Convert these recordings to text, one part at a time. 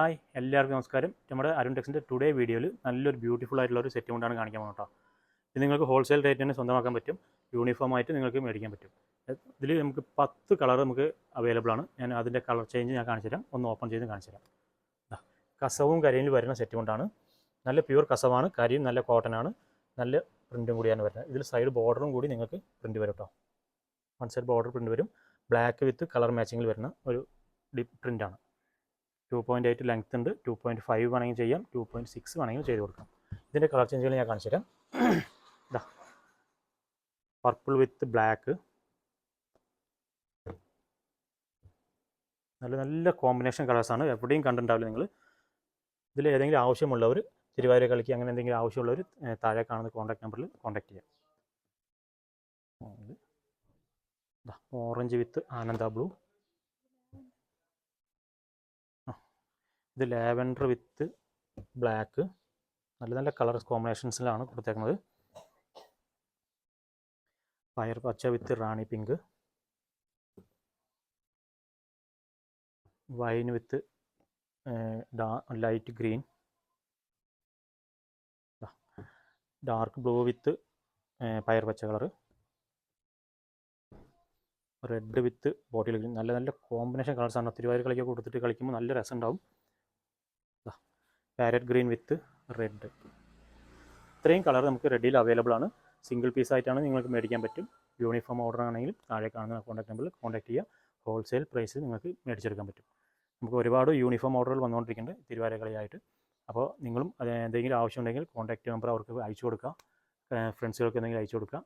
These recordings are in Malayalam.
ഹായ് എല്ലാവർക്കും നമസ്കാരം. നമ്മുടെ അരുൺ ടെക്സിൻ്റെ ടുഡേ വീഡിയോയിൽ നല്ലൊരു ബ്യൂട്ടിഫുൾ ആയിട്ടുള്ള ഒരു സെറ്റ് കൊണ്ടാണ് കാണിക്കാൻ പോകുന്നത് കേട്ടോ. ഇത് നിങ്ങൾക്ക് ഹോൾസെയിൽ റേറ്റ് തന്നെ സ്വന്തമാക്കാൻ പറ്റും, യൂണിഫോം ആയിട്ട് നിങ്ങൾക്ക് മേടിക്കാൻ പറ്റും. ഇതിൽ നമുക്ക് 10 കളർ നമുക്ക് അവൈലബിൾ ആണ്. ഞാൻ അതിൻ്റെ കളർ ചേഞ്ച് ഞാൻ കാണിച്ചു തരാം. ഒന്ന് ഓപ്പൺ ചെയ്ത് കാണിച്ചു തരാം. കസവും കരിയിൽ വരുന്ന സെറ്റ് കൊണ്ടാണ്. നല്ല പ്യൂർ കസവാണ്, കരിയും നല്ല കോട്ടനാണ്, നല്ല പ്രിൻറ്റും കൂടിയാണ് വരുന്നത്. ഇതിൽ സൈഡ് ബോർഡറും കൂടി നിങ്ങൾക്ക് പ്രിൻറ്റ് വരും കേട്ടോ. വൺ സൈഡ് ബോർഡർ പ്രിൻറ്റ് വരും. ബ്ലാക്ക് വിത്ത് കളർ മാച്ചിങ്ങിൽ വരുന്ന ഒരു ഡിപ്പ് പ്രിൻ്റാണ്. 2.8 ലെങ്ത് ഉണ്ട്. 2.5 വേണമെങ്കിൽ ചെയ്യാം, 2.6 വേണമെങ്കിൽ ചെയ്ത് കൊടുക്കാം. ഇതിൻ്റെ കളർ ചേഞ്ചുകൾ ഞാൻ കാണിച്ചു തരാം. ഇതാ പർപ്പിൾ വിത്ത് ബ്ലാക്ക്, നല്ല നല്ല കോമ്പിനേഷൻ കളേഴ്സാണ്. എവിടെയും കണ്ടിട്ടുണ്ടാവില്ല നിങ്ങൾ. ഇതിൽ ഏതെങ്കിലും ആവശ്യമുള്ളവർ, തിരുവാതിര കളിക്ക് അങ്ങനെ എന്തെങ്കിലും ആവശ്യമുള്ളവർ താഴെ കാണുന്ന കോൺടാക്ട് നമ്പറിൽ കോൺടാക്ട് ചെയ്യാം. ഓറഞ്ച് വിത്ത് ആനന്ദ ബ്ലൂ, ഇത് ലാവൻഡർ വിത്ത് ബ്ലാക്ക്, നല്ല നല്ല കളർ കോമ്പിനേഷൻസിലാണ് കൊടുത്തേക്കുന്നത്. പയർ പച്ച with rani pink, wine with light green, dark blue with പയർ പച്ച colour, red with bottle green. നല്ല നല്ല കോമ്പിനേഷൻ കളേഴ്സാണ്. തിരുവാതിര കളിക്കൊക്കെ കൊടുത്തിട്ട് കളിക്കുമ്പോൾ നല്ല രസം ഉണ്ടാവും. Parrot green with red. ഇത്രയും കളർ നമുക്ക് റെഡിയിൽ അവൈലബിൾ ആണ്. സിംഗിൾ പീസായിട്ടാണ് നിങ്ങൾക്ക് മേടിക്കാൻ പറ്റും. യൂണിഫോം ഓർഡർ ആണെങ്കിലും താഴെ കാണുന്ന കോൺടാക്ട് നമ്പറിൽ കോൺടാക്ട് ചെയ്യുക. ഹോൾസെയിൽ പ്രൈസിൽ നിങ്ങൾക്ക് മേടിച്ചെടുക്കാൻ പറ്റും. നമുക്ക് ഒരുപാട് യൂണിഫോം ഓർഡറുകൾ വന്നുകൊണ്ടിരിക്കുന്നുണ്ട് തിരുവാതിര കളിയായിട്ട്. അപ്പോൾ നിങ്ങളും അത് എന്തെങ്കിലും ആവശ്യമുണ്ടെങ്കിൽ കോൺടാക്ട് നമ്പർ അവർക്ക് അയച്ചു കൊടുക്കുക. ഫ്രണ്ട്സുകൾക്ക് എന്തെങ്കിലും അയച്ചു കൊടുക്കുക.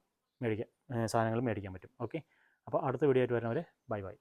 സാധനങ്ങൾ മേടിക്കാൻ പറ്റും. ഓക്കെ, അപ്പോൾ അടുത്ത വീഡിയോ ആയിട്ട് വരുന്നവരെ ബൈ ബൈ.